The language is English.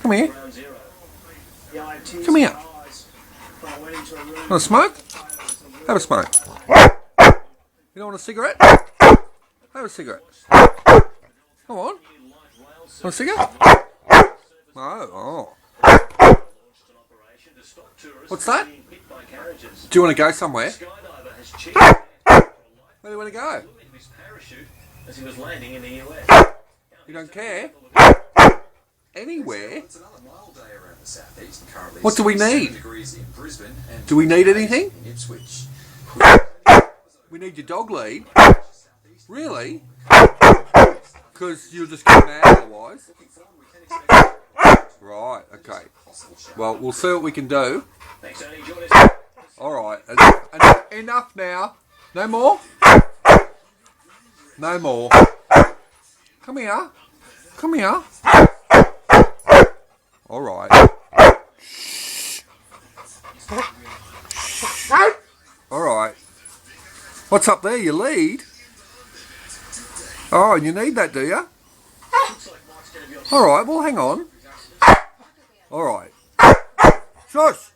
Come here. Come here. Want a smoke? Have a smoke. You don't want a cigarette? Have a cigarette. Come on. Want a cigarette? No. Oh. What's that? Do you want to go somewhere? Where do you want to go? You don't care? Anywhere? What do we need? Do we need anything? We need your dog lead. Really? Because you'll just get mad otherwise. Right, okay. Well, we'll see what we can do. Alright, enough now. No more? No more. Come here. Come here. Alright. Alright. What's up there? Your lead? Oh, and you need that, do you? Alright, well hang on. Alright. Shush!